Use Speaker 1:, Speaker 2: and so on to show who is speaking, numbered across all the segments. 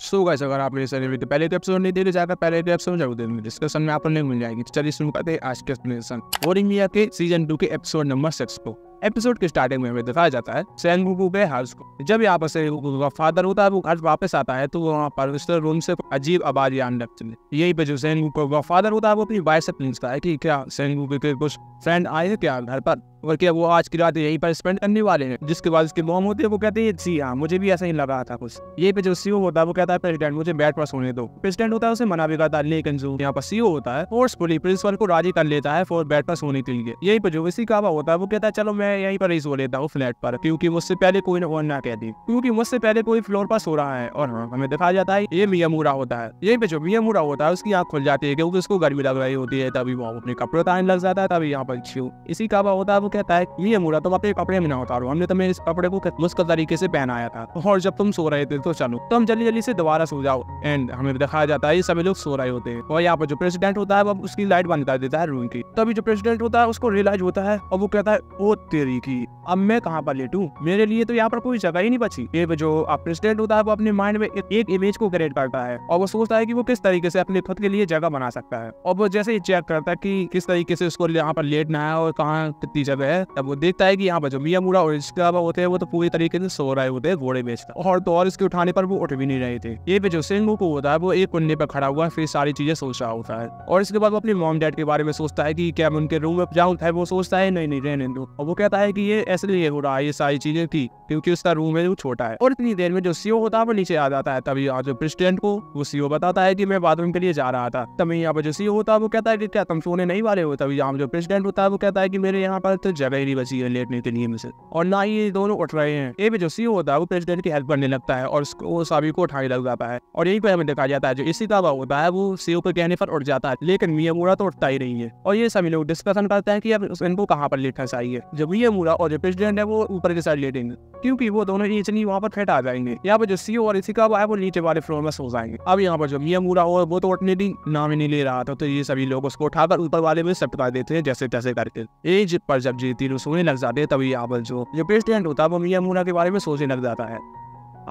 Speaker 1: So guys, अगर आप मेरे चैनल पे पहले एपिसोड नहीं देखे जाकर पहले एपिसोड जरूर देखेंगे, डिस्कशन में आपको लिंक मिल जाएगी। चलिए शुरू करते हैं आज के एक्सप्लेनेशन बोरिंग मिया के सीजन 2 के एपिसोड नंबर 6 को। एपिसोड के स्टार्टिंग में हमें दिखाया जाता है सेनगोकू के हाउस को। जब यहाँ पर सेनगोकू का फादर होता है वो घर वापस आता है तो वहाँ पर उसके रूम से अजीब आवाज आने लगती है। यही पे जो सेनगोकू का फादर होता है वो अपनी वाइफ से पूछता है कि क्या सेनगोकू के कुछ फ्रेंड आए हैं क्या घर पर, और क्या वो आज की रात यहीं पर स्पेंड करने वाले हैं। जिसके बाद उसकी मॉम होती है वो कहती है जी हाँ, मुझे भी ऐसा ही लगा था कुछ। ये पे जो सीओ होता है वो कहता है प्रेसिडेंट मुझे बेड पर सोने दो। प्रेसिडेंट होता है उसे मना भी करता है, लेकिन जो यहाँ पर सीओ होता है फोर्सफुली प्रिंसिपल को राजी कर लेता है फॉर बेड पर सोने के लिए। यही पे जो इसी कावा होता है वो कहता है चलो मैं यहीं पर ही सो लेता हूँ फ्लैट पर, क्योंकि मुझसे पहले कोई ना कहती, क्योंकि मुझसे पहले कोई फ्लोर पर सो रहा है। और हमें दिखाया जाता है ये मियामुरा होता है। यही पे जो मियामुरा होता है उसकी आँख खुल जाती है क्योंकि उसको गर्मी लग रही होती है, तभी वो अपने कपड़े उतारने लग जाता है। तभी यहाँ पर इसी कावा होता है वो कहता है मियामुरा तुम अपने कपड़े में ना उतारो, हमने तुम्हें इस कपड़े को मुश्किल तरीके से पहनाया था और जब तुम सो रहे थे तो चलो तुम जल्दी जल्दी से दोबारा सो जाओ। एंड हमें दिखाया जाता है सभी लोग सो रहे होते हैं और यहाँ पर जो प्रेसिडेंट होता है वो उसकी लाइट बंद कर देता है रूम की। तभी जो प्रेसिडेंट होता है उसको रियलाइज होता है और वो कहता है ओ तेरी की, अब मैं कहाँ पर लेटूं, मेरे लिए तो यहाँ पर कोई जगह ही नहीं बची। ये जो प्रेसिडेंट होता है वो अपने माइंड में एक इमेज को क्रिएट करता है और वो सोचता है कि वो किस तरीके से अपने खुद के लिए जगह बना सकता है। और वो जैसे ही चेक करता है कि किस तरीके से उसको यहाँ पर लेटना है और कहाँ कितनी जगह है, तब वो देखता है कि यहाँ पर जो मियामुरा और इसके अलावा होते हैं वो तो पूरी तरीके से सो रहे होते हैं घोड़े बेचकर, और तो और इसके उठाने पर वो उठ भी नहीं रहे थे। ये पे जो सेनगोकू होता है वो एक कुंडे पर खड़ा हुआ फिर सारी चीजें सोच रहा होता है और इसके बाद वो अपने मॉम डैड के बारे में सोचता है कि क्या मैं उनके रूम में जाऊँ। वो सोचता है नहीं रहने दो, और वो कहता है कि ये ऐसे लिए हो रहा है ये सारी चीजें थी क्योंकि उसका रूम है वो छोटा है। और इतनी देर में जो सीओ होता है वो नीचे आ जाता है। तभी आज जो प्रेसिडेंट को वो सीओ बताता है कि मैं बाथरूम के लिए जा रहा था। तभी यहाँ पर जो सीओ होता है वो कहता है कि क्या तुम सोने नहीं वाले हो। तभी यहाँ जो प्रेसिडेंट होता है वो कहता है कि मेरे यहाँ पर तो जगह ही नहीं बची है लेटने के लिए मुझे, और ना ही ये दोनों उठ रहे हैं। ये भी जो सीओ होता है वो प्रेसिडेंट की हेल्प करने लगता है और उसको सभी को उठाने लग जाता है। और यही पे हमें देखा जाता है जो इसी का होता है वो सीओ के कहने पर उठ जाता है, लेकिन मियामुरा तो उठता ही नहीं है। और ये सभी लोग डिस्कशन करते हैं कि अब इनको कहाँ पर लेटना चाहिए। जब मियामुरा और जो प्रेसिडेंट है वो ऊपर के साइड लेटेंगे क्योंकि वो दोनों नीचे वहाँ पर फिट आ जाएंगे। यहाँ पर जो सीओ और इसी का है वो नीचे वाले फ्लोर में सो जाएंगे। अब यहाँ पर जो मियामुरा हो वो तो उठने की नाम ही नहीं ले रहा था, तो ये सभी लोग उसको उठाकर ऊपर वाले में शिफ्ट कर देते हैं जैसे तैसे करके। एज पर जब जी तीनों सोने लग जाते हैं तभी यहाँ पर जो प्रेसिडेंट होता है वो मियामुरा के बारे में सोचने लग जाता है।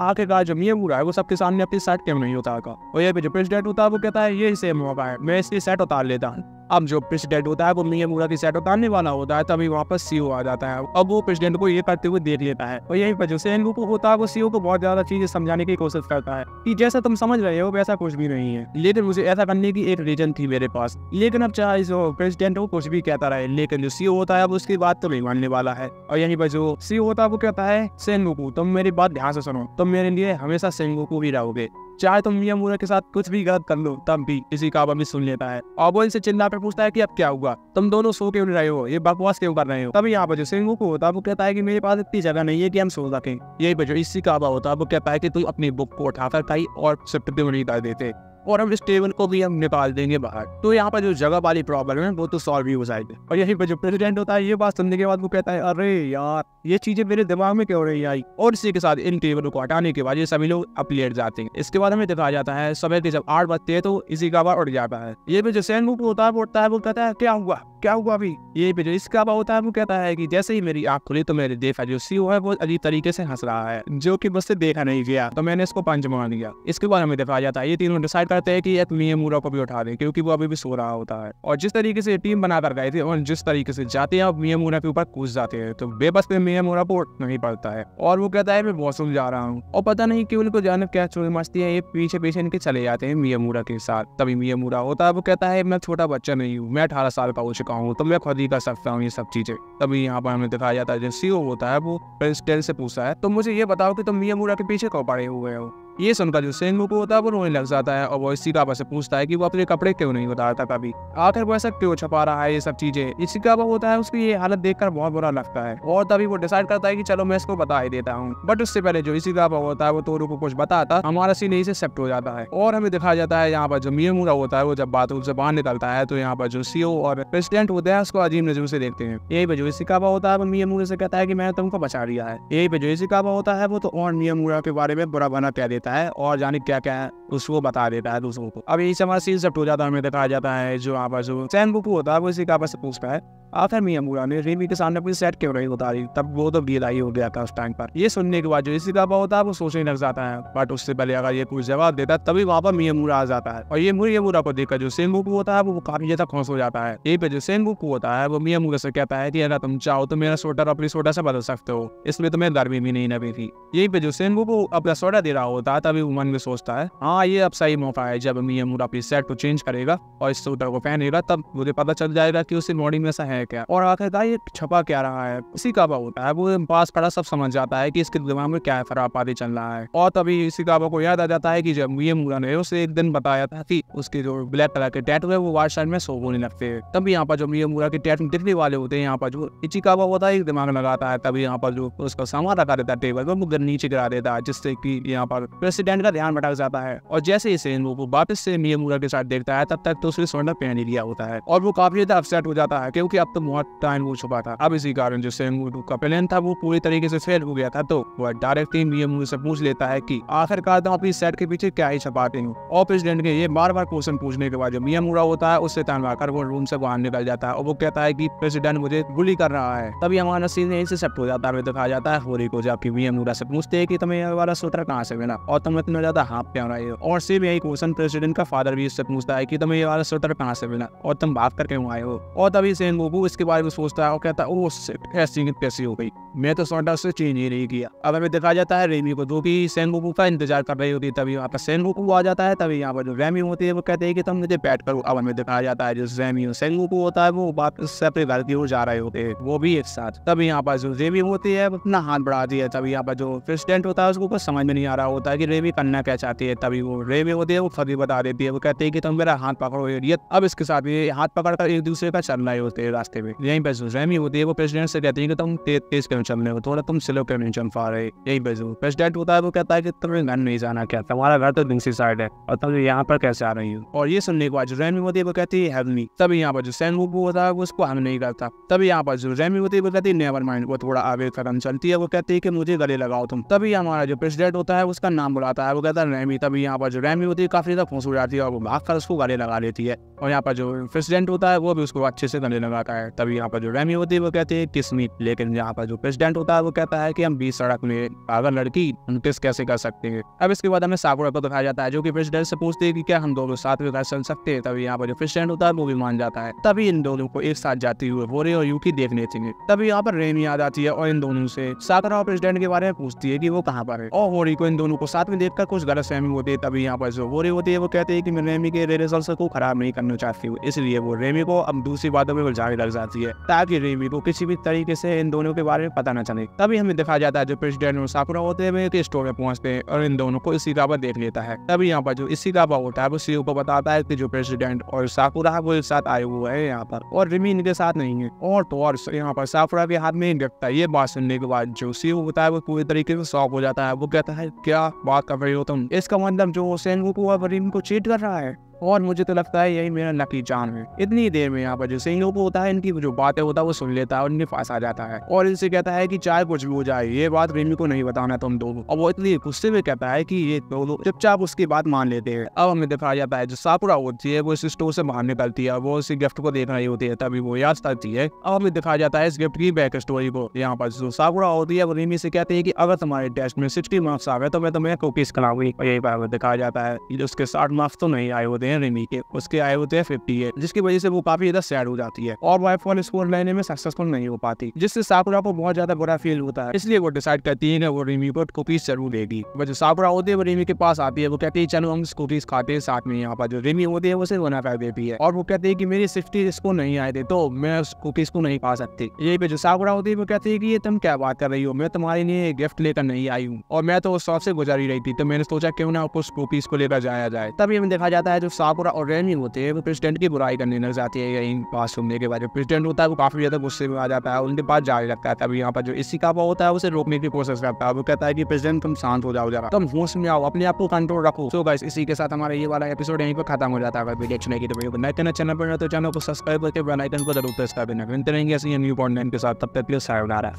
Speaker 1: आखिरकार जो मियामुरा है वो सबके सामने अपनी शर्ट क्यों नहीं उतारता, और ये जो प्रेसिडेंट होता है वो कहता है ये सेम मौका है, मैं इसकी शर्ट उतार लेता हूँ। अब जो प्रेसिडेंट होता है वो मियामुरा की शर्ट उतारने वाला होता है, तभी वहाँ पर सीओ आ जाता है। अब वो प्रेसिडेंट को ये करते हुए देख लेता है और यहीं पर जो सेनगोकू होता है वो सीओ को बहुत ज्यादा चीजें समझाने की कोशिश करता है कि जैसा तुम समझ रहे हो वैसा कुछ भी नहीं है, लेकिन मुझे ऐसा करने की एक रीजन थी मेरे पास। लेकिन अब चाहे जो प्रेसिडेंट हो कुछ भी कहता रहे, लेकिन जो सीओ होता है वो उसकी बात तो नहीं मानने वाला है। और यहीं पर जो सीओ होता है वो कहता है सेनगोकू तुम मेरी बात ध्यान से सुनो, तुम मेरे लिए हमेशा सेनगोकू ही रहोगे, चाहे तुम मियामुरा के साथ कुछ भी गलत कर लो तब भी। इसी कावा भी सुन लेता है और वो इनसे चिल्ला कर पूछता है कि अब क्या हुआ, तुम दोनों सो क्यों नहीं रहे हो, ये बकवास क्यों कर रहे हो। तभी यहाँ पर जो सेनगोकू होता है वो कहता है कि मेरे पास इतनी जगह नहीं है कि हम सो सकें। यही पर जो इसी कावा होता है वो कहता है कि तुम अपनी बुक को उठाकर कहीं और शिफ्ट क्यों नहीं कर देते और हम इस टेबल को भी हम निकाल देंगे बाहर, तो यहाँ पर जो जगह वाली प्रॉब्लम है वो तो सॉल्व ही हो जाएगी। और यहीं पर जो प्रेसिडेंट होता है ये बात सुनने के बाद वो कहता है अरे यार ये चीजें मेरे दिमाग में क्यों नहीं आई। और इसी के साथ इन टेबलों को हटाने के बाद ये सभी लोग अब लेट जाते हैं। इसके बाद हमें दिखाया जाता है समय के जब 8 बजते हैं तो इसी का उठ जाता है। ये भी जो सेनगोकू होता है वो उठता है, वो कहता है क्या हुआ अभी। ये भी जो इसका होता है वो कहता है कि जैसे ही मेरी आँख खुली तो मैंने देखा जो सीओ है वो अजीब तरीके से हंस रहा है जो कि मुझसे देखा नहीं गया, तो मैंने इसको पंच मार दिया। इसके बाद हमें दिखाया जाता है ये तीनों डिसाइड करते हैं कि एक मियामुरा को भी उठा दें क्योंकि वो अभी भी सो रहा होता है। और जिस तरीके से टीम बनाकर गए थे और जिस तरीके से जाते हैं मियामुरा के ऊपर कूद जाते हैं तो बेबस में मियामुरा को उठ नहीं पड़ता है और वो कहता है मैं वॉशरूम जा रहा हूँ। और पता नहीं कि उनको जाने क्या चोरी मस्ती है, ये पीछे इनके चले जाते हैं मियामुरा के साथ। तभी मियामुरा होता है वो कहता है मैं छोटा बच्चा नहीं हूँ, मैं 18 साल का हो चुका हूँ, तो मैं खुद ही कर सकता हूँ ये सब चीजें। तभी यहाँ पर हमें दिखाया जाता है जो सीओ होता है वो प्रेसिडेंट से पूछता है तो मुझे ये बताओ कि तुम मियामुरा के पीछे क्यों पड़े हुए हो। ये सुनकर जो सेनगोकू होता है वो रोने लग जाता है और वो इसी कावा से पूछता है कि वो अपने कपड़े क्यों नहीं उतारता कभी, आखिर वो ऐसा क्यों छुपा रहा है ये सब चीजें। इसी कावा होता है उसकी ये हालत देखकर बहुत बुरा लगता है और तभी वो डिसाइड करता है कि चलो मैं इसको बता ही देता हूँ। बट उससे पहले जो इसी कावा होता है वो तोरू को कुछ बताता हमारा सीन यही से शिफ्ट हो जाता है। और हमें दिखाया जाता है यहाँ पर जो मियामुरा होता है वो जब बाथरूम से बाहर निकलता है तो यहाँ पर जो सीओ और प्रेसिडेंट होते हैं उसको अजीब नजर से देखते हैं। यही पर जो इसी कावा होता है वो मियामुरा से कहता है कि मैंने तुमको बचा लिया है। यही पर जो इसी कावा होता है वो तो और मियामुरा के बारे में बुरा बना कह देता है और जाने क्या क्या है उसको बता देता है दूसरों को। अब यही हमारा सीन शिफ्ट हो जाता है। हमें दिखाया जाता है जो यहाँ पर जो सेनगोकू होता है वो इसी कावा से पूछता है आखिर मियामुरा ने रेमी के सामने अपनी सेट क्यों नहीं उतारी, तब वो तो गिलाई हो गया था उस टाइम पर। ये सुनने के बाद जो इशिकावा होता है वो सोचने लग जाता है, बट उससे पहले अगर ये कुछ जवाब देता तभी वहाँ पर मियामुरा आ जाता है। और ये मियामुरा को देखकर जो सेनगोकू होता है वो काफी ज्यादा खुश हो जाता है। यही पे जो सेनगोकू होता है वो मियामुरा से कहता है कि अगर तुम चाहो तो मेरा स्वेटर अपनी स्वेटर से बदल सकते हो, इसमें तुम्हें गर्मी भी नहीं लगी थी। यही पे जो सेनगोकू अपना स्वेटर दे रहा होता है तभी वो मन में सोचता है हाँ ये अब सही मौका है, जब मियामुरा अपनी सेट को चेंज करेगा और इस स्वेटर को पहनेगा तब मुझे पता चल जाएगा कि उसकी बॉडी में ऐसा है क्या और आखिरकार ये छपा क्या रहा है। इशिकावा होता है वो पास खड़ा सब समझ जाता है कि इसके दिमाग में क्या खराबादी चल रहा है। और तभी इशिकावा को याद आ जाता है कि जब मियामुरा ने उसे एक दिन बताया था कि उसके जो ब्लैक कलर के टैटू है वो वाइट साइड में शो होने लगते हैं। तभी यहाँ पर जो मियामुरा के टैटू दिखने वाले होते हैं यहाँ पर जो इशिकावा होता है एक दिमाग लगाता है। तभी यहाँ पर जो उसका सामान रखा रहता है टेबल पर वो नीचे गिरा देता है, जिससे कि यहाँ पर प्रेसिडेंट का ध्यान भटक जाता है। और जैसे ही सेनगोकू वापस से मियामुरा के साथ देखता है तब तक तो उसने स्वेटर पहन ही लिया होता है और वो काफी ज्यादा अपसेट हो जाता है क्योंकि अब तो बहुत टाइम हो चुका था। अब इसी कारण जो सेनगोकू का प्लान था वो पूरी तरीके से फेल हो गया था। तो वह डायरेक्ट ही मियामुरा से पूछ लेता है कि आखिरकार तुम अपनी सेट के पीछे क्या ही छपाते हो। और प्रेसिडेंट के ये बार बार क्वेश्चन पूछने के बाद जो मियामुरा होता है उससे तनवाकर वो रूम से बाहर निकल जाता है और वो कहता है कि प्रेसिडेंट मुझे बुली कर रहा है। तभी हमारा सीन यहीं से सेट हो जाता है, दिखाया जाता है होरी को जबकि मियामुरा से पूछते हैं कि तुम्हें ये वाला स्वेटर कहाँ से मिला और तुम इतना ज्यादा हाफ पहन रहे हो। और सिर्फ यही क्वेश्चन प्रेसिडेंट का फादर भी इससे पूछता है कि तुम्हें ये वाला स्वेटर कहाँ से मिला और तुम भाग कर क्यों आए हो। और तभी सेनगोकू इसके बारे में सोचता है और कहता है ओह शिट, ऐसी कैसी हो गई, मैं तो स्वेटर से चेंज ही नहीं किया। अब हमें दिखाया जाता है रेमी को जो कि सेनगोकू का इंतजार कर रही होती है। तभी यहाँ पर सेनगोकू आ जाता है। तभी यहाँ पर जो रेमी होती है वो कहते हैं कि तुम मुझे बैठ करो। अब हमें दिखाया जाता है जो रेमी और सेनगोकू होता है वो वापस से अपने घर की ओर जा रहे होते हैं, वो भी एक साथ। तभी यहाँ पर जो रेमी होती है अपना हाथ बढ़ाती है। तभी यहाँ पर जो प्रेसिडेंट होता है उसको कुछ समझ में नहीं आ रहा होता है कि रेमी करना क्या चाहती है। तभी वो रेमी होती है वो खुद ही बता देती है, वो कहती है कि तुम मेरा हाथ पकड़ो इडियट। अब इसके साथ ये हाथ पकड़कर एक दूसरे का चल रहे होते हैं रास्ते में। यहीं पर जो रेमी होती है वो प्रेसिडेंट से कहती है कि तुम तेज क्यों चल रहे हो, थोड़ा तुम स्लो क्यों नहीं चल पा रहे। यहीं पर जो प्रेसिडेंट होता है वो कहता है कि तुम्हें घर नहीं जाना क्या, तुम्हारा घर तो दूसरी साइड है और तुम यहाँ पर कैसे आ रही हो। और ये सुनने के बाद जो रेमी होती है वो कहती है हेल्प मी। तभी यहाँ पर जो सेनगोकू होता है वो उसको हम नहीं करता। तभी यहाँ पर जो रेमी होती है वो कहती है नेवर माइंड। वो थोड़ा आगे कदम चलती है, वो कहती है कि मुझे गले लगाओ तुम। तभी हमारा जो प्रेसिडेंट होता है उसका नाम बुलाता है, वो कहता है रेमी। तभी यहाँ पर जो रेमी होती है काफी ज्यादा खुश हो जाती है और वो भागकर उसको गले लगा लेती है। और यहाँ पर जो प्रेसिडेंट होता है वो भी उसको अच्छे से गले लगाता है। तभी यहाँ पर जो रेमी होती है वो कहती है किस मी। लेकिन यहाँ पर जो प्रेसिडेंट होता है वो कहता है कि हम 20 सड़क में अगर लड़की हम किस कैसे कर सकते हैं। अब इसके बाद हमें साकुरा को दिखाया जाता है जो कि प्रेसिडेंट से पूछते हैं कि क्या हम दोनों साथ में घर चल सकते हैं। तभी यहाँ पर जो प्रेसिडेंट होता है वो भी मान जाता है। तभी इन दोनों को एक साथ जाती हुए होरी और यूकी देख लेते हैं। तभी यहाँ पर रेमी आ जाती है और इन दोनों से साकुरा और प्रेसिडेंट के बारे में पूछती है कि वो कहाँ पर है। और होरी को इन दोनों को साथ में देखकर कुछ गलतफहमी होती है। तभी यहाँ पर जो होरी होती है वो कहते हैं कि मैं रेमी के रिजल्ट को खराब नहीं करना चाहती हूँ, इसलिए वो रेमी को अब दूसरी बातों में उलझाने लग जाती है ताकि रेमी को किसी भी तरीके से इन दोनों के बारे में पता न चले। तभी हमें दिखाया जाता है जो प्रेसिडेंट और साकुरा होते हैं एक स्टोर में पहुंचते हैं और इन दोनों को इशिकावा देख लेता है। तभी यहाँ पर जो इशिकावा होता है वो सीओ को बताता है कि जो प्रेसिडेंट और साकुरा वो एक साथ आए हुए हैं यहाँ पर और रेमी इनके साथ नहीं है। और तो और यहाँ पर साकुरा के हाथ में एक गिफ्ट है। ये बात सुनने के बाद जो सीओ होता है वो पूरी तरीके से शॉक हो जाता है। वो कहता है क्या बात कर रही हो तुम, इसका मतलब जो सेनगोकू और रेमी को चीट कर रहा है और मुझे तो लगता है यही मेरा लकी चार्म है। इतनी देर में यहाँ पर जो सेनगोकू होता है इनकी जो बातें होता है वो सुन लेता है और इनके पास आ जाता है और इनसे कहता है कि चाहे कुछ भी हो जाए ये बात रेमी को नहीं बताना तुम दोनों। और वो इतनी गुस्से में कहता है कि ये दोनों चुपचाप उसकी बात मान लेते हैं। अब हमें दिखाया जाता है जो साकुरा होती है वो इस स्टोर से बाहर निकलती है, वो उसी गिफ्ट को देख रही होती है। तभी वो याद करती है। अब हमें दिखाया जाता है इस गिफ्ट की बैक स्टोरी को। यहाँ पर जो साकुरा होती है वो रेमी से कहती है कि अगर तुम्हारे टेस्ट में 60 मार्क्स आ गए तो मैं तुम्हें कुकीज खिलाऊंगी। और यही पर दिखाया जाता है कि उसके 60 मार्क्स तो नहीं आए होते हैं रेमी के, उसके आए होते हैं 58, जिसकी वजह से वो काफी ज्यादा सैड हो जाती है और वाइफ वाले स्कोर लेने में सक्सेसफुल नहीं हो पाती, जिससे साकुरा को बहुत ज्यादा बुरा फील होता है। इसलिए वो डिसाइड करती है कि वो रेमी को कुकीज जरूर देगी। वो जो साकुरा होती है वो रेमी के पास आती है, वो कहती है चलो हम कुकीज खाते हैं साथ में। यहाँ पर जो रेमी होती है वो उसे मना कर देती है और वो कहती है कि मेरी 60 स्कोर नहीं आए थे तो मैं उस कुकीज को नहीं खा सकती। यही पे जो साकुरा होती है वो कहती है कि ये तुम क्या बात कर रही हो, मैं तुम्हारे लिए गिफ्ट लेकर नहीं आई हूँ और मैं तो उस शॉप से गुजर ही रही थी, तो मैंने सोचा क्यों ना उस कुकीज को लेकर जाया जाए। तभी हमें देखा जाता है जो साकुरा और रेमी होते हैं वो प्रेसिडेंट की बुराई करने लग जाती है। यही बात सुनने के बाद जो प्रेसिडेंट होता है वो काफी ज्यादा गुस्से में आ जाता है, उनके पास जाने लगता है। तभी यहाँ पर जो इशिकावा होता है उसे रोकने की कोशिश करता है। वो कहता है कि प्रेसिडेंट तुम शांत हो जाओ जरा, तुम होश में आओ, अपने आप को कंट्रोल रखो। सो गाइस इसी के साथ हमारा ये वाला एपिसोड यहीं पर खत्म हो जाता है। अगर वीडियो अच्छी लगी तो वीडियो को लाइक करना, चैनल पर तो चैनल को सब्सक्राइब करके बेल आइकन को जरूर प्रेस कर देना। मिलते रहेंगे ऐसे न्यू कंटेंट के साथ, तब तक के लिए सायोनारा।